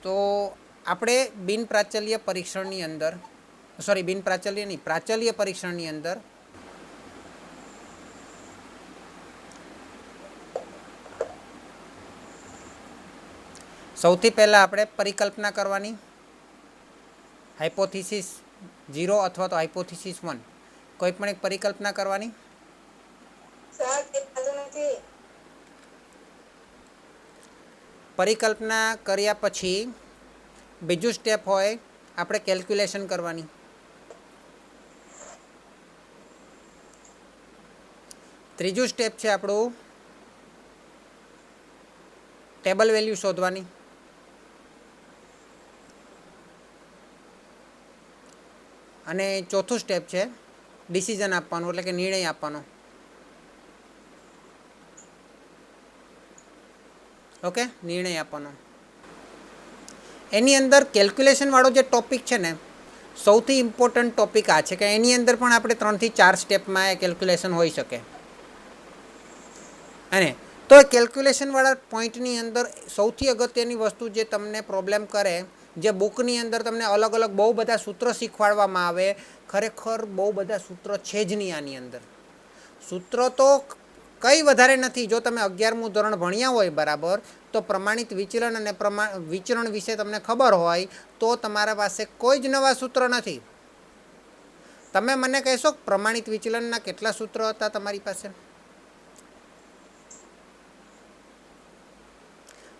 તો આપણે બિન પ્રાચલ્ય પરીક્ષણની અંદર બિન પ્રાચલ્ય નહીં પ્રાચલ્ય પરીક્ષણની અંદર સૌથી પહેલાં આપણે પરિકલ્પના કરવાની, હાઇપોથિસિસ 0 અથવા તો હાઇપોથિસિસ 1 કોઈ પણ એક પરિકલ્પના કરવાની. પરિકલ્પના કર્યા પછી બીજું સ્ટેપ હોય આપણે કેલ્ક્યુલેશન કરવાની. ત્રીજું સ્ટેપ છે આપણું ટેબલ વેલ્યુ શોધવાની. અને ચોથું સ્ટેપ છે ડિસિઝન આપવાનું, એટલે કે નિર્ણય આપવાનો. ઓકે, નિર્ણય આપવાનો. એની અંદર કેલ્ક્યુલેશનવાળો જે ટોપિક છે ને, સૌથી ઇમ્પોર્ટન્ટ ટોપિક આ છે કે એની અંદર પણ આપણે 3 થી 4 સ્ટેપમાં એ કેલ્ક્યુલેશન હોઈ શકે. અને તો કેલ્ક્યુલેશનવાળા પોઈન્ટની અંદર સૌથી અગત્યની વસ્તુ જે તમને પ્રોબ્લેમ કરે, જે બુકની અંદર તમને અલગ અલગ બહુ બધા સૂત્ર શીખવાડવામાં આવે, ખરેખર બહુ બધા સૂત્ર છે જ નહીં આની અંદર. સૂત્ર તો કંઈ વધારે નથી. જો તમે 11મું ધોરણ ભણ્યા હોય બરાબર, તો પ્રમાણિત વિચલન અને વિચરણ વિશે તમને ખબર હોય તો તમારા પાસે કોઈ જ નવા સૂત્ર નથી. તમે મને કહેશો પ્રમાણિત વિચલનના કેટલા સૂત્ર હતા તમારી પાસે?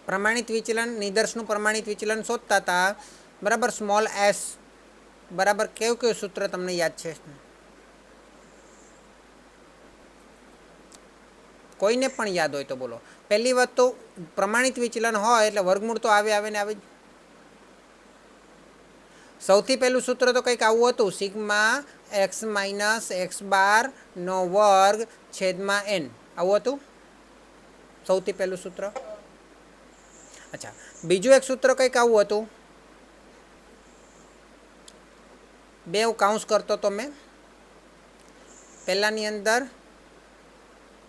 પ્રમાણિત વિચલન, નિદર્શનું પ્રમાણિત વિચલન શોધતા હતા બરાબર, સ્મોલ એસ બરાબર. કયું સૂત્ર તમને યાદ છે? કોઈને પણ યાદ હોય તો બોલો. પહેલી વાત તો પ્રમાણિત વિચલન હોય એટલે વર્ગમૂળ તો આવે ને આવે જ. સૌથી પહેલું સૂત્ર તો કંઈક આવું હતું, sigma x minus x bar નો વર્ગ છેદમાં n. આવું હતું સૌથી પહેલું સૂત્ર. અચ્છા, બીજું એક સૂત્ર કંઈક આવું હતું, બે કાઉન્સ કરતો તો મેં. પહેલાની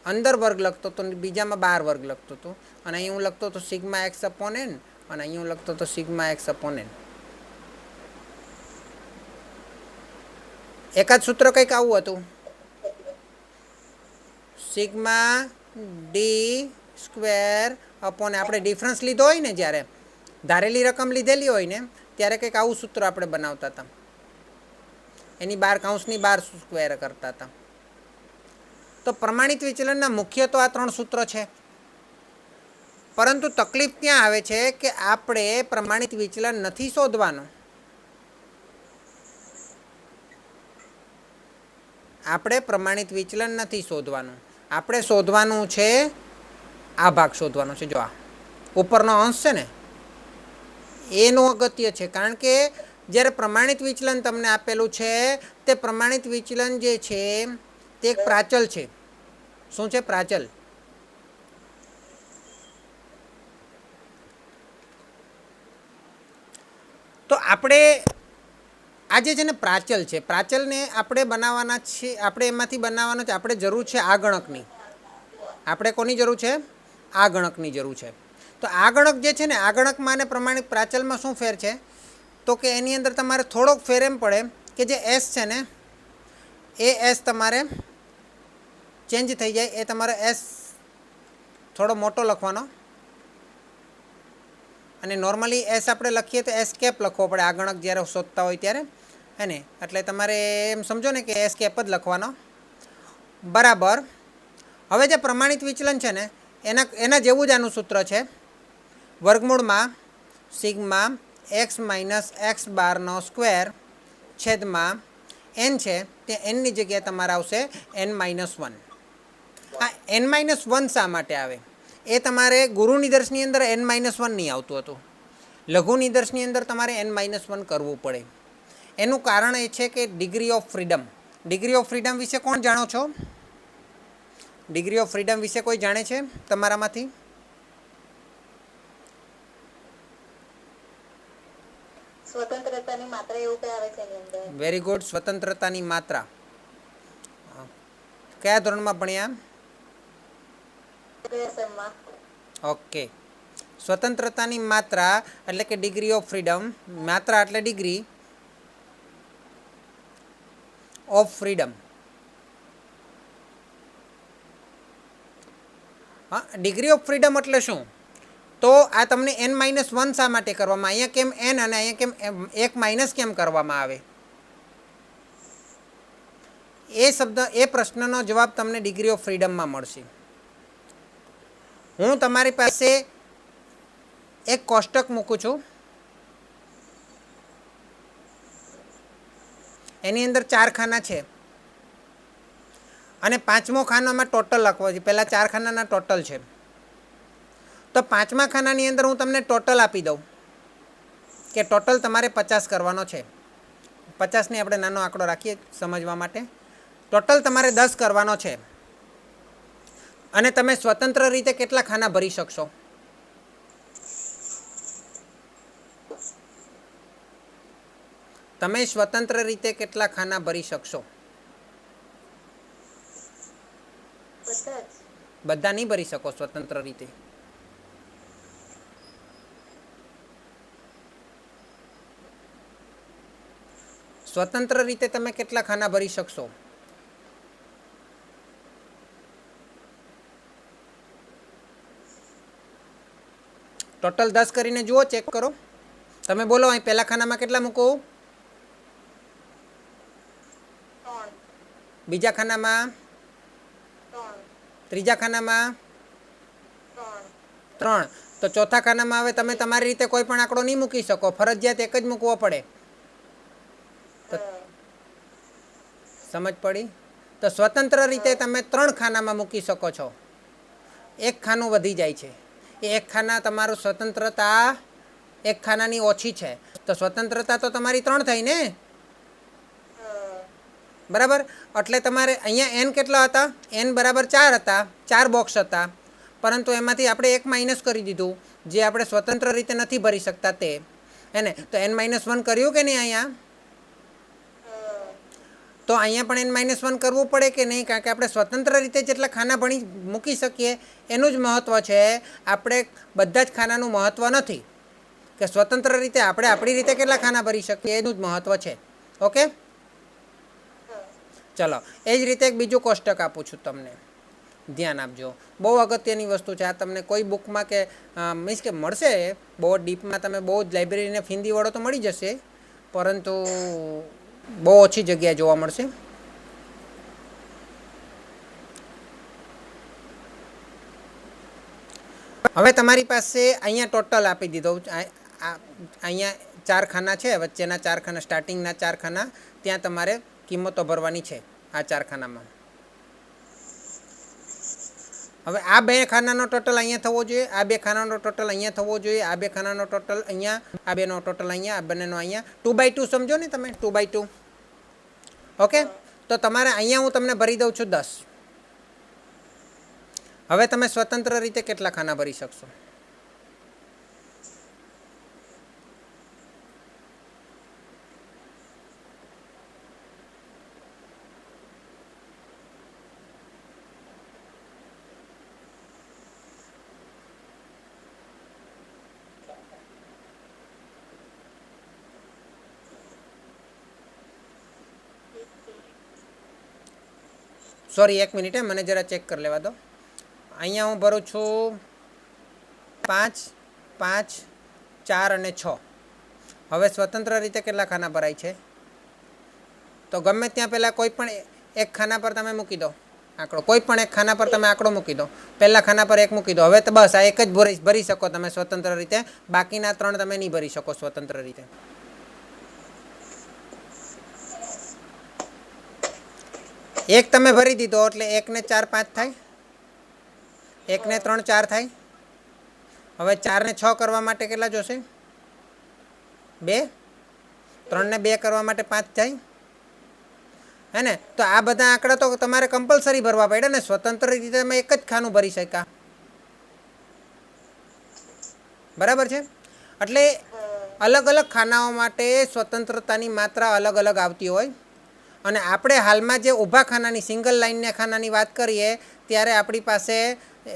અંદર વર્ગ લખતો હતો, બીજામાં 12 વર્ગ લખતો હતો. અને અહીં હું લખતો હતો સિગ્મા એક્સ અપોન n, અને અહીં હું લખતો હતો સિગ્મા એક્સ અપોન n. એકાદ સૂત્ર કંઈક આવું હતું, સિગ્મા ડી સ્ક્વેર અપોન, આપણે ડિફરન્સ લીધો હોય ને, જ્યારે ધારેલી રકમ લીધેલી હોય ને ત્યારે કંઈક આવું સૂત્ર આપણે બનાવતા હતા. એની 12 કૌંસની 12 સ્ક્વેર કરતા હતા. તો પ્રમાણિત વિચલનના મુખ્ય તો આ 3 સૂત્ર છે. પરંતુ તકલીફ ત્યાં આવે છે કે આપણે પ્રમાણિત વિચલન નથી શોધવાનું. આપણે પ્રમાણિત વિચલન નથી શોધવાનું. આપણે શોધવાનું છે આ ભાગ શોધવાનો છે. જો આ ઉપરનો અંશ છે ને, એનું અગત્ય છે. કારણ કે જ્યારે પ્રમાણિત વિચલન તમને આપેલું છે, તે પ્રમાણિત વિચલન જે છે તે એક પ્રાચલ છે. શું છે? પ્રાચલ. તો આપણે આ જે છે ને પ્રાચલ છે, પ્રાચલને આપણે બનાવવાના છે. આપણે એમાંથી બનાવવાનો છે. આપણે જરૂર છે આ ગણકની. આપણે કોની જરૂર છે? આ ગણકની જરૂર છે. તો આ ગણક જે છે ને, આ ગણકમાં અને પ્રમાણિત પ્રાચલમાં શું ફેર છે? તો કે એની અંદર તમારે થોડોક ફેર એમ પડે કે જે એસ છે ને, એ એસ તમારે ચેન્જ થઈ જાય. એ તમારે એસ થોડો મોટો લખવાનો, અને નોર્મલી એસ આપણે લખીએ તો એસ કેપ લખવો પડે આ ગણક જ્યારે શોધતા હોય ત્યારે, હે ને. એટલે તમારે એમ સમજો ને કે એસ કેપ જ લખવાનો બરાબર. હવે જે પ્રમાણિત વિચલન છે ને, એના જેવું જ આનું સૂત્ર છે, વર્ગમૂળમાં સિગ્મા એક્સ માઇનસ એક્સ બારનો સ્ક્વેર છેદમાં n છે, તે nની જગ્યાએ તમારે આવશે n-1. આ n-1 શા માટે આવે? એ તમારે ગુરુ નિદર્શની અંદર n-1 નહીં આવતું હતું. લઘુ નિદર્શની અંદર તમારે n-1 કરવું પડે. એનું કારણ એ છે કે degree of freedom. Degree of freedom વિશે કોણ જાણો છો? ડિગ્રી ઓફ ફ્રીડમ વિશે કોઈ જાણે છે તમારામાંથી? સ્વતંત્રતાની માત્રા એવું કઈ આવે છે એની અંદર. Very good. સ્વતંત્રતાની માત્રા કયા ધોરણમાં ભણ્યા? કયા સેમમાં? ઓકે. સ્વતંત્રતાની માત્રા એટલે કે ડિગ્રી ઓફ ફ્રીડમ, માત્રા એટલે ડિગ્રી ઓફ ફ્રીડમ. હા, ડિગ્રી ઓફ ફ્રીડમ એટલે શું? તો આ તમને n-1 શા માટે કરવામાં, અહીંયા કેમ n અને અહીંયા કેમ 1 માઇનસ કેમ કરવામાં આવે? એ શબ્દ, એ પ્રશ્નનો જવાબ તમને ડિગ્રી ઓફ ફ્રીડમમાં મળશે. હું તમારી પાસે એક કોષ્ટક મૂકું છું, એની અંદર 4 ખાના છે અને 5મો ખાનામાં ટોટલ લખવો છે. પહેલાં 4 ખાનાના ટોટલ છે, તો 5મા ખાનાની અંદર હું તમને ટોટલ આપી દઉં કે ટોટલ તમારે 50 કરવાનો છે. 50ની આપણે નાનો આંકડો રાખીએ સમજવા માટે. ટોટલ તમારે 10 કરવાનો છે અને તમે સ્વતંત્ર રીતે કેટલા ખાના ભરી શકશો? તમે સ્વતંત્ર રીતે કેટલા ખાના ભરી શકશો? બધા નહીં ભરી શકો સ્વતંત્ર રીતે. સ્વતંત્ર રીતે તમે કેટલા ખાના ભરી શકશો? ટોટલ 10 કરીને જુઓ, ચેક કરો. તમે બોલો, અહીં પહેલા ખાનામાં કેટલા મૂકો? 3. બીજા ખાનામાં? 3. ત્રીજા ખાનામાં? 3. 3. તો ચોથા ખાનામાં હવે તમે તમારી રીતે કોઈ પણ આંકડો નહીં મૂકી શકો, ફરજિયાત એક જ મૂકવો પડે. સમજ પડી? તો સ્વતંત્ર રીતે તમે 3 ખાનામાં મૂકી શકો છો. એક ખાનું વધી જાય છે. એ એક ખાના તમારું સ્વતંત્રતા એક ખાનાની ઓછી છે, તો સ્વતંત્રતા તો તમારી 3 થઈ ને, બરાબર? એટલે તમારે અહીંયા n કેટલા હતા? n બરાબર 4 હતા, 4 બોક્સ હતા, પરંતુ એમાંથી આપણે 1 માઇનસ કરી દીધું, જે આપણે સ્વતંત્ર રીતે નથી ભરી શકતા તે, હે ને? તો n-1 કર્યું કે નહીં અહીંયા? તો અહીંયા પણ n-1 કરવું પડે કે નહીં? કારણ કે આપણે સ્વતંત્ર રીતે જેટલા ખાના ભણી મૂકી શકીએ એનું જ મહત્ત્વ છે. આપણે બધા જ ખાનાનું મહત્ત્વ નથી કે સ્વતંત્ર રીતે આપણે આપણી રીતે કેટલા ખાના ભરી શકીએ, એનું જ મહત્ત્વ છે. ઓકે, ચલો. એ જ રીતે એક બીજું કોષ્ટક આપું છું તમને, ધ્યાન આપજો. બહુ અગત્યની વસ્તુ છે આ. તમને કોઈ બુકમાં કે મીન્સ કે મળશે, બહુ ડીપમાં તમે બહુ જ લાઇબ્રેરીને ફિંદી વળો તો મળી જશે, પરંતુ બહુ ઓછી જગ્યાએ જોવા મળશે. હવે તમારી પાસે અહીંયા ટોટલ આપી દીધો. અહીંયા 4 ખાના છે, વચ્ચેના 4 ખાના, સ્ટાર્ટિંગના 4 ખાના, ત્યાં તમારે કિંમતો ભરવાની છે આ 4 ખાનામાં. હવે આ 2 ખાનાનો ટોટલ અહીંયા થવો જોઈએ, આ 2 ખાનાનો ટોટલ અહીંયા થવો જોઈએ, આ 2 ખાનાનો ટોટલ અહીંયા, આ 2નો ટોટલ અહીંયા, આ બંનેનો અહીંયા. 2/2 સમજો ને તમે, 2/2. ઓકે, તો તમારે અહીંયા હું તમને ભરી દઉં છું 10. હવે તમે સ્વતંત્ર રીતે કેટલા ખાના ભરી શકશો? સોરી, 1 મિનિટ, મને જરા ચેક કરી લેવા દો. અહીંયા હું ભરું છું 5, 5, 4 અને 6. હવે સ્વતંત્ર રીતે કેટલા ખાના ભરાય છે? તો ગમે ત્યાં પહેલાં કોઈ પણ એક ખાના પર તમે મૂકી દો આંકડો, કોઈ પણ એક ખાના પર તમે આંકડો મૂકી દો. પહેલા ખાના પર 1 મૂકી દો. હવે તો બસ આ એક જ ભરી શકો તમે સ્વતંત્ર રીતે, બાકીના 3 તમે નહીં ભરી શકો સ્વતંત્ર રીતે. એક તમે ભરી દીધો એટલે 1 ને 4 5 થાય, 1 ને 3 4 થાય. હવે 4 ને 6 કરવા માટે કેટલા જોશે? 2. 3 ને 2 કરવા માટે 5 થાય, હે ને? તો આ બધા આંકડા તો તમારે કમ્પલસરી ભરવા પડે ને. સ્વતંત્ર રીતે તમે એક જ ખાનું ભરી શક્યા, બરાબર છે? એટલે અલગ અલગ ખાનાઓ માટે સ્વતંત્રતાની માત્રા અલગ અલગ આવતી હોય. અને આપણે હાલમાં જે ઊભા ખાનાની, સિંગલ લાઇનના ખાનાની વાત કરીએ ત્યારે આપણી પાસે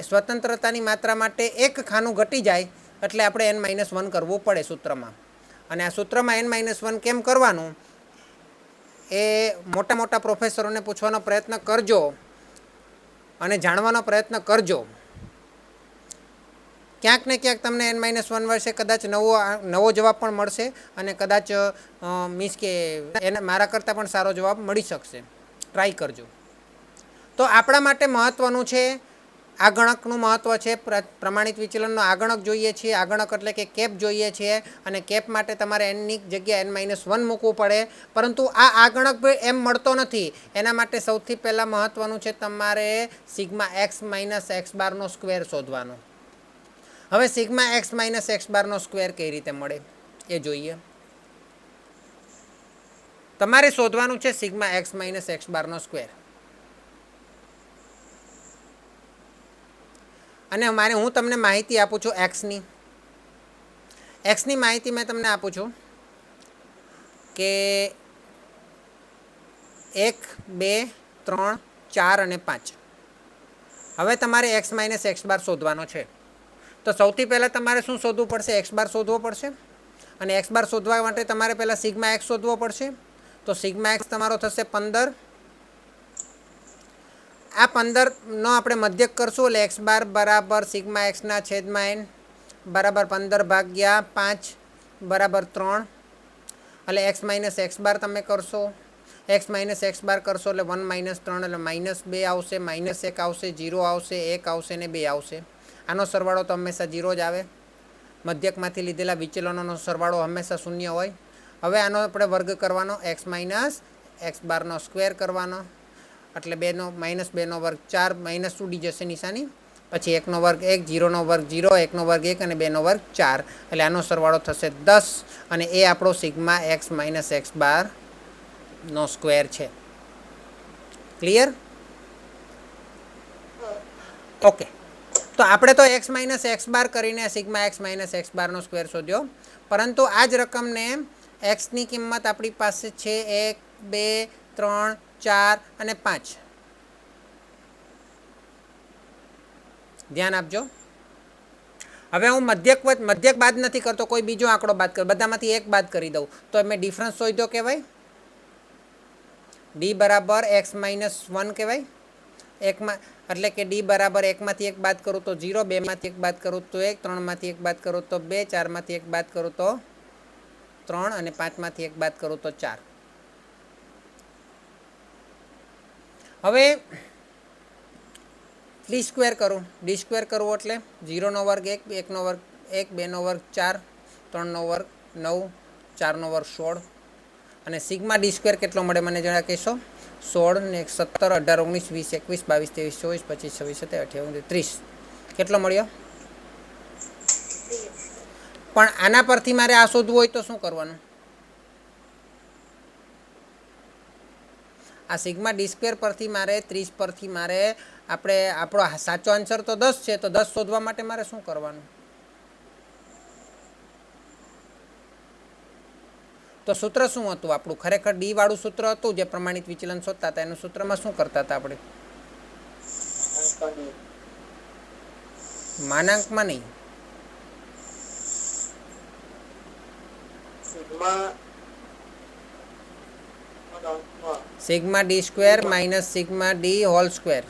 સ્વતંત્રતાની માત્રા માટે 1 ખાનું ઘટી જાય એટલે આપણે n-1 કરવું પડે સૂત્રમાં. અને આ સૂત્રમાં n-1 કેમ કરવાનું એ મોટા મોટા પ્રોફેસરોને પૂછવાનો પ્રયત્ન કરજો અને જાણવાનો પ્રયત્ન કરજો. ક્યાંક ને ક્યાંક તમને n-1 વર્ષે કદાચ નવો જવાબ પણ મળશે અને કદાચ મીન્સ કે એને મારા કરતાં પણ સારો જવાબ મળી શકશે. ટ્રાય કરજો. તો આપણા માટે મહત્ત્વનું છે આ ગણકનું મહત્ત્વ છે. પ્રમાણિત વિચલનનો આ ગણક જોઈએ છીએ. આ ગણક એટલે કે કેપ જોઈએ છીએ અને કેપ માટે તમારે nની જગ્યાએ n-1 મૂકવું પડે. પરંતુ આ ગણક એમ મળતો નથી. એના માટે સૌથી પહેલાં મહત્ત્વનું છે તમારે સિગ્મા એક્સ માઇનસ એક્સ બારનો સ્ક્વેર શોધવાનો. હવે સિગ્મા એક્સ માઇનસ એક્સ બારનો સ્ક્વેર કઈ રીતે મળે એ જોઈએ. તમારે શોધવાનું છે સિગ્મા એક્સ માઇનસ એક્સ બારનો સ્ક્વેર. અને હું તમને માહિતી આપું છું એક્સની. એક્સની માહિતી મેં તમને આપું છું કે 1, 2, 3, 4 અને 5. હવે તમારે એક્સ માઇનસ એક્સ બાર શોધવાનો છે. તો સૌથી પહેલાં તમારે શું શોધવું પડશે? એક્સ બાર શોધવો પડશે. અને એક્સ બાર શોધવા માટે તમારે પહેલાં સિગ્મા એક્સ શોધવો પડશે. તો સિગ્મા એક્સ તમારો થશે 15. આ 15નો આપણે મધ્યક કરશું એટલે એક્સ બાર બરાબર સિગ્મા એક્સના છેદમાં n બરાબર 15/5 બરાબર 3. એટલે એક્સ માઇનસ એક્સ બાર તમે કરશો. એક્સ માઇનસ એક્સ બાર કરશો એટલે 1 - 3 એટલે -2 આવશે, -1 આવશે, 0 આવશે, 1 આવશે ને 2 આવશે. આનો સરવાળો તો હંમેશા 0 જ આવે. મધ્યકમાંથી લીધેલા વિચલનોનો સરવાળો હંમેશા 0 હોય. હવે આનો આપણે વર્ગ કરવાનો. એક્સ માઇનસ એક્સ બારનો સ્ક્વેર કરવાનો એટલે 2 નો વર્ગ 4, માઇનસ ઉડી જશે નિશાની. પછી 1 નો વર્ગ 1, 0 નો વર્ગ 0, 1 નો વર્ગ 1 અને 2 નો વર્ગ 4. એટલે આનો સરવાળો થશે 10 અને એ આપણો સિગ્મા એક્સ માઇનસ એક્સ બારનો સ્ક્વેર છે. ક્લિયર? ઓકે. તો આપણે તો એક્સ માઇનસ એક્સ બાર કરીને સિગ્મા એક્સ માઇનસ એક્સ બારનો સ્ક્વેર શોધ્યો. પરંતુ આ જ રકમને એક્સની કિંમત આપણી પાસે છે 1, 2, 3, 4 અને 5. ધ્યાન આપજો. હવે હું મધ્યક બાદ નથી કરતો, કોઈ બીજો આંકડો બાદ કર, બધામાંથી એક બાદ કરી દઉં તો મેં ડિફરન્સ શોધ્યો કહેવાય. ડી બરાબર એક્સ માઇનસ 1 કહેવાય. એટલે કે ડી બરાબર 1માંથી 1 બાદ કરું તો 0, 2માંથી 1 બાદ કરું તો 1, 3માંથી 1 બાદ કરું તો 2, 4માંથી 1 બાદ કરું તો 3 અને 5માંથી 1 બાદ કરું તો 4. હવે ડી સ્ક્વેર કરું. ડી સ્ક્વેર કરવું એટલે 0 નો વર્ગ 1, 1 નો વર્ગ 1, 2 નો વર્ગ 4, 3 નો વર્ગ 9, 4 નો વર્ગ 16. અને સિગ્મા ડી સ્ક્વેર કેટલો મળે મને જરા કહેશો? 16 ને 17, 18, 19, 20, 21, 22, 23, 24, 25, 27, 28, 30. કેટલો મળ્યો? પણ આના પરથી મારે આ શોધવું હોય તો શું કરવાનું? આ સિગ્મા ડી સ્ક્વેર પરથી મારે 30 પરથી મારે આપણો સાચો આન્સર તો 10 છે. તો 10 શોધવા માટે મારે શું કરવાનું? તો સૂત્ર શું હતું આપણું? ખરેખર ડી વાળું સૂત્ર હતું જે પ્રમાણિત વિચલન શોધતા હતા. એનું સૂત્રમાં શું કરતા હતા આપણે? માનાંકમાં નહીં. Sigma D square minus sigma D whole square.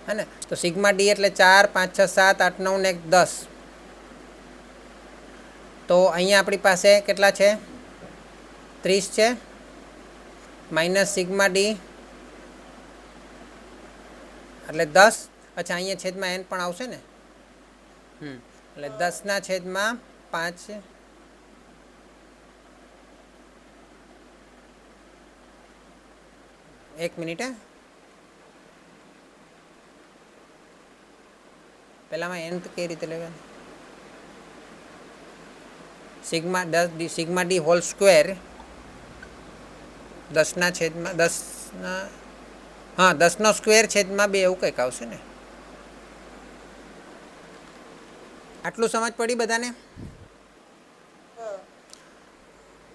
હે ને? તો સિગ્મા ડી એટલે 4, 5, 6, 7, 8, 9 ને 10. તો અહીંયા આપણી પાસે કેટલા છે? 30 છે. માઇનસ સિગ્મા ડી એટલે 10. અચ્છા, અહીંયા છેદમાં n પણ આવશે ને? એટલે 10ના છેદમાં 5. એક મિનિટ. પહેલામાં n કઈ રીતે લેવાનું? સિગ્મા ડી હોલ સ્ક્વેર 10ના છેદમાં 10ના, હા, 10નો સ્ક્વેર છેદમાં 2 એવું કંઈક આવશે ને? આટલું સમજ પડી બધાને?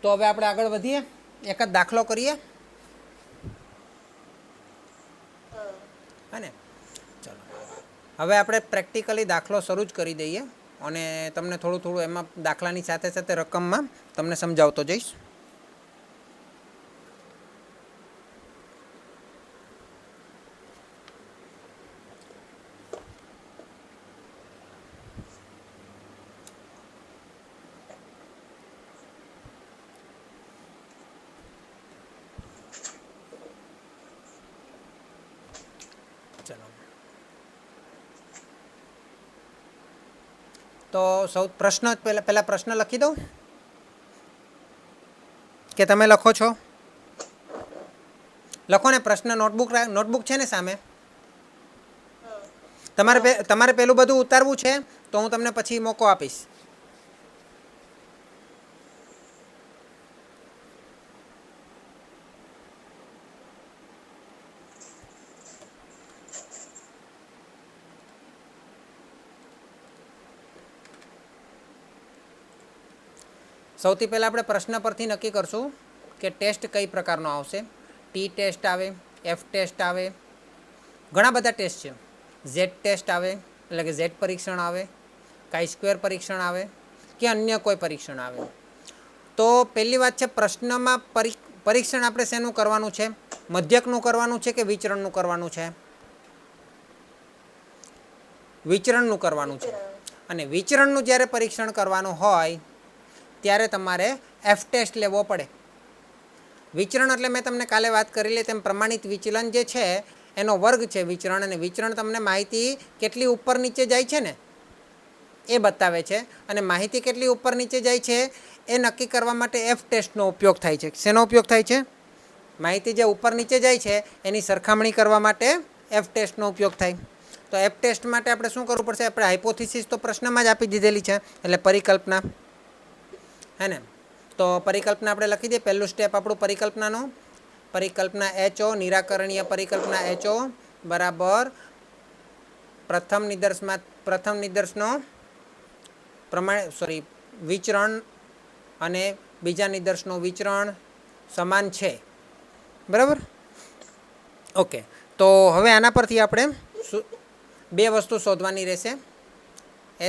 તો હવે આપણે આગળ વધીએ. એક જ દાખલો કરીએ. હા ને? ચલો હવે આપણે પ્રેક્ટિકલી દાખલો શરૂ જ કરી દઈએ અને તમને થોડું થોડું એમાં દાખલાની સાથે સાથે રકમમાં તમને સમજાવતો જઈશ. ચલો, તો સૌ પ્રશ્ન પહેલા પ્રશ્ન લખી દઉં કે તમે લખો છો? લખો ને પ્રશ્ન. નોટબુક છે ને સામે? તમારે પેલું બધું ઉતારવું છે તો હું તમને પછી મોકો આપીશ. સૌથી પહેલાં આપણે પ્રશ્ન પરથી નક્કી કરશું કે ટેસ્ટ કઈ પ્રકારનો આવશે. ટી ટેસ્ટ આવે, એફ ટેસ્ટ આવે, ઘણા બધા ટેસ્ટ છે. ઝેડ ટેસ્ટ આવે એટલે કે ઝેડ પરીક્ષણ આવે, કાઈ સ્ક્વેર પરીક્ષણ આવે કે અન્ય કોઈ પરીક્ષણ આવે. તો પહેલી વાત છે, પ્રશ્નમાં પરીક્ષણ આપણે શેનું કરવાનું છે? મધ્યકનું કરવાનું છે કે વિચરણનું કરવાનું છે? વિચરણનું કરવાનું છે. અને વિચરણનું જ્યારે પરીક્ષણ કરવાનું હોય ત્યારે તમારે એફ ટેસ્ટ લેવો પડે. વિચરણ એટલે મેં તમને કાલે વાત કરેલી તેમ પ્રમાણિત વિચલન જે છે એનો વર્ગ છે વિચરણ. અને વિચરણ તમને માહિતી કેટલી ઉપર નીચે જાય છે ને એ બતાવે છે. અને માહિતી કેટલી ઉપર નીચે જાય છે એ નક્કી કરવા માટે એફ ટેસ્ટનો ઉપયોગ થાય છે. શેનો ઉપયોગ થાય છે? માહિતી જે ઉપર નીચે જાય છે એની સરખામણી કરવા માટે એફ ટેસ્ટનો ઉપયોગ થાય. તો એફ ટેસ્ટ માટે આપણે શું કરવું પડશે? આપણે હાઇપોથિસિસ તો પ્રશ્નમાં જ આપી દીધેલી છે, એટલે પરિકલ્પના હે ને. તો પરિકલ્પના આપણે લખી દઈએ. પહેલું સ્ટેપ આપણું પરિકલ્પનાનું. પરિકલ્પના HO, નિરાકરણીય પરિકલ્પના HO બરાબર પ્રથમ નિદર્શનો વિચરણ અને બીજા નિદર્શનો વિચરણ સમાન છે. બરાબર? ઓકે. તો હવે આના પરથી આપણે બે વસ્તુ શોધવાની રહેશે,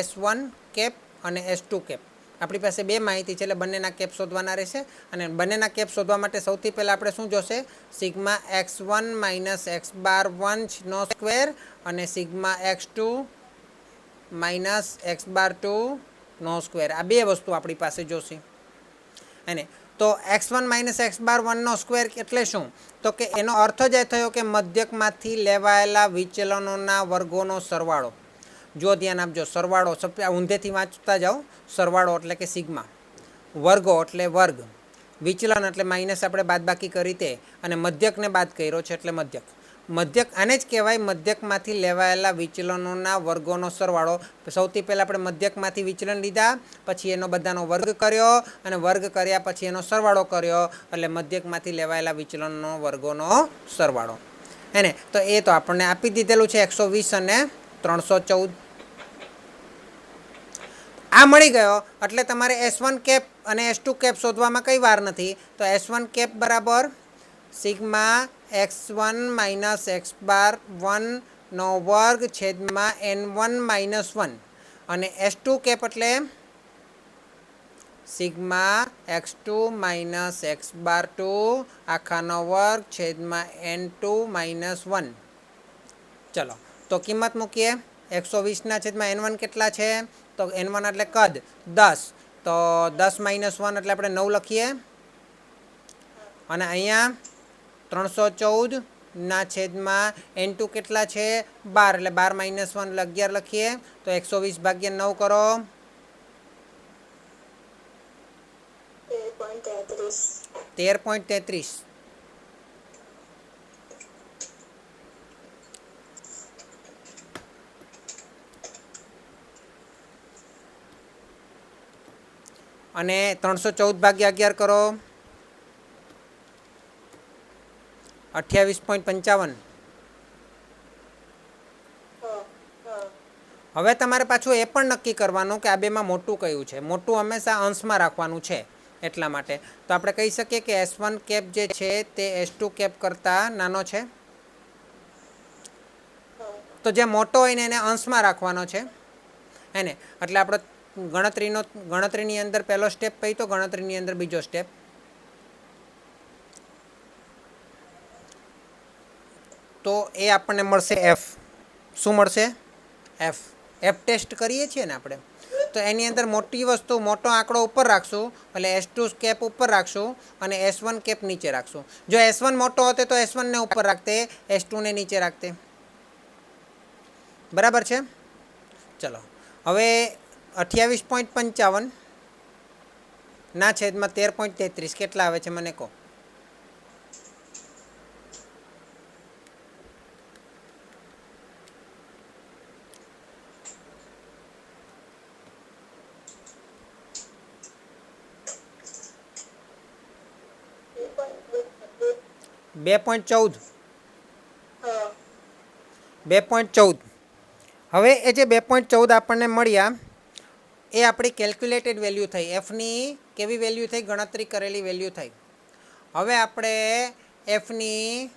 S1 કેપ અને S2 કેપ. આપણી પાસે બે માહિતી છે એટલે બંનેના કેપ શોધવાના રહેશે. અને બંનેના કેપ શોધવા માટે સૌથી પહેલાં આપણે શું જોશે? સિગ્મા x1 માઇનસ x બાર 1 નો સ્ક્વેર અને સિગ્મા x2 માઇનસ x બાર 2 નો સ્ક્વેર. આ બે વસ્તુ આપણી પાસે જોશે. અને તો x1 માઇનસ x બાર 1 નો સ્ક્વેર એટલે શું? તો કે એનો અર્થ જ એ થયો કે મધ્યકમાંથી લેવાયેલા વિચલનોના વર્ગોનો સરવાળો. જો ધ્યાન આપજો, સરવાળો ઊંધેથી વાંચતા જાઓ. સરવાળો એટલે કે સિગ્મા, વર્ગો એટલે વર્ગ, વિચલન એટલે માઇનસ આપણે બાદબાકી કરી તે, અને મધ્યકને બાદ કર્યો છે એટલે મધ્યક. મધ્યક આને જ કહેવાય મધ્યકમાંથી લેવાયેલા વિચલનોના વર્ગોનો સરવાળો. સૌથી પહેલાં આપણે મધ્યકમાંથી વિચલન લીધા, પછી એનો બધાનો વર્ગ કર્યો, અને વર્ગ કર્યા પછી એનો સરવાળો કર્યો, એટલે મધ્યકમાંથી લેવાયેલા વિચલનનો વર્ગોનો સરવાળો. હે ને. તો એ તો આપણને આપી દીધેલું છે 120 અને 314. આ મળી ગયો એટલે તમારે S1 કેપ અને S2 કેપ શોધવામાં કંઈ વાર નથી. તો S1 કેપ બરાબર સિગ્મા x1 માઇનસ x બાર 1 નો વર્ગ છેદમાં n1 માઇનસ 1. અને S2 કેપ એટલે સિગ્મા x2 માઇનસ x બાર 2 આખાનો વર્ગ છેદમાં n2 માઇનસ 1. ચલો, તો કિંમત મૂકીએ. 120 છેદમાં n1 કેટલા છે? તો n1 એટલે કદ 10. તો 10 માઇનસ 1 એટલે આપણે 9 લખીએ. અને અહીંયા 314 છેદમાં n2 કેટલા છે? 12. એટલે 12 માઇનસ 1 એટલે 11 લખીએ. તો 120 ભાગ્યા 9 કરો. 13.33. અને 314 ભાગ્યા 11 કરો. 28.55. હવે તમારે પાછું એ પણ નક્કી કરવાનું કે આ બેમાં મોટું કયું છે. મોટું હંમેશા અંશમાં રાખવાનું છે. એટલા માટે તો આપણે કહી શકીએ કે S1 કેપ જે છે તે S2 કેપ કરતાં નાનો છે. તો જે મોટો હોય ને એને અંશમાં રાખવાનો છે એને. એટલે આપણે ગણતરીની અંદર પહેલો સ્ટેપ પછી તો ગણતરીની અંદર બીજો સ્ટેપ. તો એ આપણને મળશે એફ. શું મળશે? એફ. એફ ટેસ્ટ કરીએ છીએ ને આપણે, તો એની અંદર મોટી વસ્તુ મોટો આંકડો ઉપર રાખશું એટલે S2 કેપ ઉપર રાખશું અને S1 કેપ નીચે રાખશું. જો S1 મોટો હોતે તો S1 ને ઉપર રાખતે, S2 ને નીચે રાખતે. બરાબર છે. ચલો હવે 28.55 ના છેદમાં 13.33 કેટલા આવે છે મને કહો. બે પોઈન્ટ ચૌદ. હા 2.14. હવે એ જે 2.14 આપણને મળ્યા એ આપણી કેલ્ક્યુલેટેડ વેલ્યુ થઈ. એફની કેવી વેલ્યુ થઈ? ગણતરી કરેલી વેલ્યુ થઈ. હવે આપણે એફની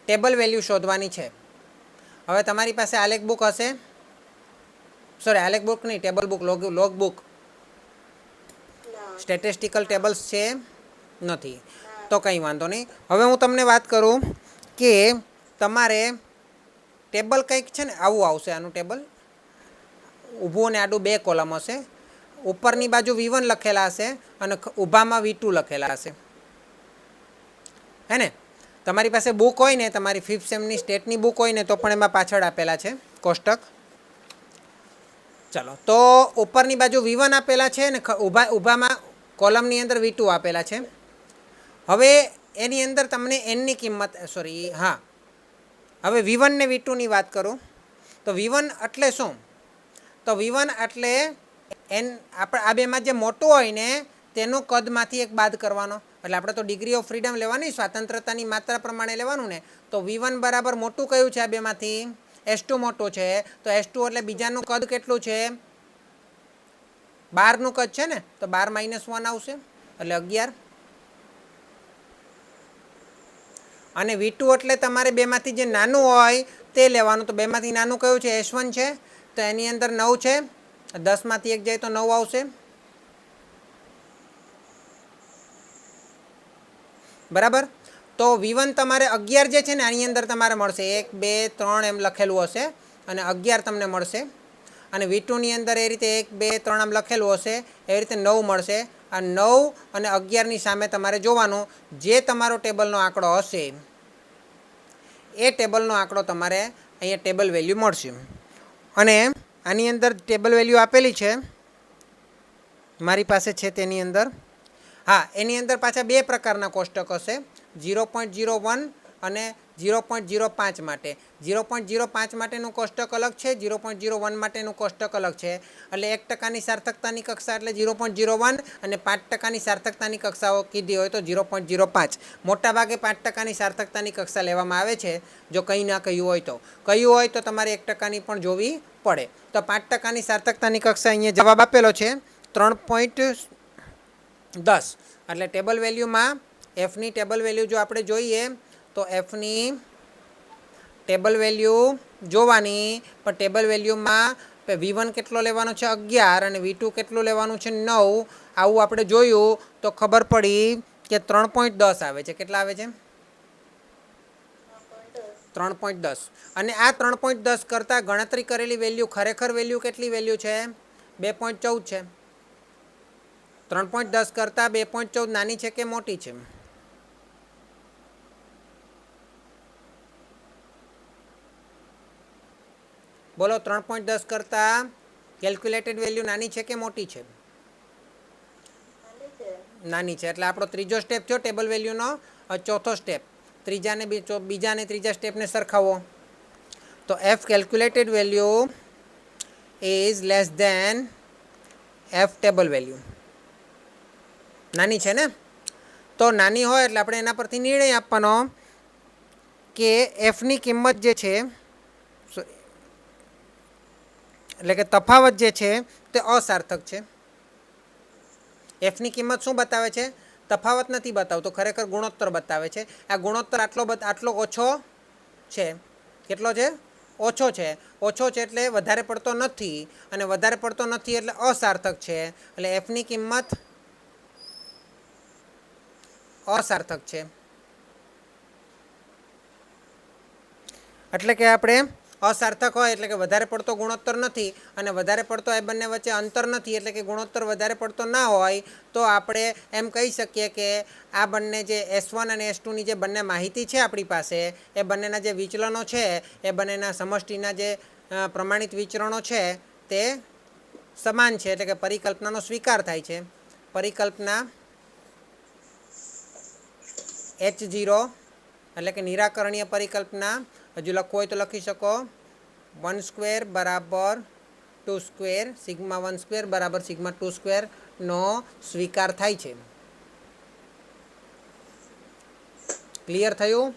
ટેબલ વેલ્યુ શોધવાની છે. હવે તમારી પાસે આલેખ બુક હશે, સોરી આલેખ બુક નહીં, ટેબલ બુક, લોગ બુક, ના સ્ટેટિસ્ટિકલ ટેબલ્સ છે નથી, તો કંઈ વાંધો નહીં. હવે હું તમને વાત કરું કે તમારે ટેબલ કંઈક છે ને આવું આવશે. આનું ટેબલ ઊભું અને આડું બે કોલમ હશે. ઉપરની બાજુ V1 લખેલા હશે અને ઊભામાં V2 લખેલા હશે, હે ને? તમારી પાસે બુક હોય ને, તમારી 5th સેમની સ્ટેટની બુક હોય ને, તો પણ એમાં પાછળ આપેલા છે કોષ્ટક. ચલો, તો ઉપરની બાજુ V1 આપેલા છે ને ઊભામાં કોલમની અંદર V2 આપેલા છે. હવે એની અંદર તમને એનની કિંમત, સોરી હા, હવે V1 ને V2ની વાત કરું તો V1 એટલે શું? તો V1 એટલે એન આપણે આ બેમાં જે મોટું હોય ને તેનું કદમાંથી એક બાદ કરવાનો. એટલે આપણે તો ડિગ્રી ઓફ ફ્રીડમ લેવાની, સ્વાતંત્રતાની માત્રા પ્રમાણે લેવાનું ને. તો V1 બરાબર મોટું કયું છે આ બેમાંથી? S2 મોટું છે. તો S2 એટલે બીજાનું કદ કેટલું છે? 12નું કદ છે ને, તો 12 - 1 આવશે એટલે 11. અને V2 એટલે તમારે બેમાંથી જે નાનું હોય તે લેવાનું. તો બેમાંથી નાનું કયું છે? S1 છે. તો એની અંદર 9 છે. 10માંથી 1 જાય તો 9 આવશે. બરાબર. તો V1 તમારે 11 જે છે ને આની અંદર તમારે મળશે 1 2 3 એમ લખેલું હશે અને 11 તમને મળશે. અને V2 ની અંદર એ રીતે 1 2 3 આમ લખેલું હશે, એવી રીતે 9 મળશે. આ 9 અને 11ની સામે તમારે જોવાનું જે તમારો ટેબલનો આંકડો હશે એ ટેબલનો આંકડો તમારે અહીંયા ટેબલ વેલ્યુ મળશે. અને આની અંદર ટેબલ વેલ્યુ આપેલી છે મારી પાસે છે તેની અંદર. હા, એની અંદર પાછા બે પ્રકારના કોષ્ટક હશે, 0.01 અને 0.05 માટે. 0.05 માટેનું કોષ્ટક અલગ છે, 0.01 માટેનું કોષ્ટક અલગ છે. એટલે 1% સાર્થકતાની કક્ષા એટલે 0.01 અને 5% સાર્થકતાની કક્ષાઓ કીધી હોય તો 0.05. મોટાભાગે 5%ની સાર્થકતાની કક્ષા લેવામાં આવે છે જો કંઈ ના કહ્યું હોય તો. કહ્યું હોય તો તમારે 1%ની પણ જોવી પડે. તો 5%ની સાર્થકતાની કક્ષા અહીંયા જવાબ આપેલો છે 3.10. એટલે ટેબલ વેલ્યુમાં એફની ટેબલ વેલ્યુ જો આપણે જોઈએ તો એફની ટેબલ વેલ્યુ જોવાની, પણ ટેબલ વેલ્યુમાં V1 કેટલો લેવાનો છે? 11 અને V2 કેટલું લેવાનું છે? 9. આવું આપણે જોયું તો ખબર પડી કે 3.10 આવે છે. કેટલા આવે છે? 3.10. અને આ 3.10 કરતાં ગણતરી કરેલી વેલ્યુ ખરેખર વેલ્યુ કેટલી વેલ્યુ છે? 2.14 છે. 3.10 કરતાં 2.14 નાની છે કે મોટી છે? બોલો, 3.10 કરતાં કેલ્ક્યુલેટેડ વેલ્યુ નાની છે કે મોટી છે? નાની છે. એટલે આપણો ત્રીજો સ્ટેપ થયો ટેબલ વેલ્યુનો. ચોથો સ્ટેપ, બીજા અને ત્રીજા સ્ટેપને સરખાવો. તો F calculated value is less than F table value. નાની છે ને? તો નાની હોય એટલે આપણે એના પરથી નિર્ણય આપવાનો કે એફની કિંમત જે છે, એટલે કે તફાવત જે છે તે અસાર્થક છે. એફની કિંમત શું બતાવે છે? તફાવત નથી બતાવતો, ખરેખર ગુણોત્તર બતાવે છે. આ ગુણોત્તર આટલો ઓછો છે. કેટલો છે? ઓછો છે એટલે વધારે પડતો નથી અને વધારે પડતો નથી એટલે અસાર્થક છે એટલે એફની કિંમત અસાર્થક છે એટલે કે આપણે અસાર્થક હોય એટલે કે વધારે પડતો ગુણોત્તર નથી અને વધારે પડતો એ બંને વચ્ચે અંતર નથી એટલે કે ગુણોત્તર વધારે પડતો ના હોય તો આપણે એમ કહી શકીએ કે આ બંને જે S1 અને S2ની જે બંને માહિતી છે આપણી પાસે એ બંનેના જે વિચલનો છે એ બંનેના સમષ્ટિના જે પ્રમાણિત વિચરણો છે તે સમાન છે એટલે કે પરિકલ્પનાનો સ્વીકાર થાય છે પરિકલ્પના H0 એટલે કે નિરાકરણીય પરિકલ્પના હજુ લખવું હોય તો લખી શકો 1² બરાબર 2² સિગ્મા 1² બરાબર સિગ્મા 2² નો સ્વીકાર થાય છે ક્લિયર થયું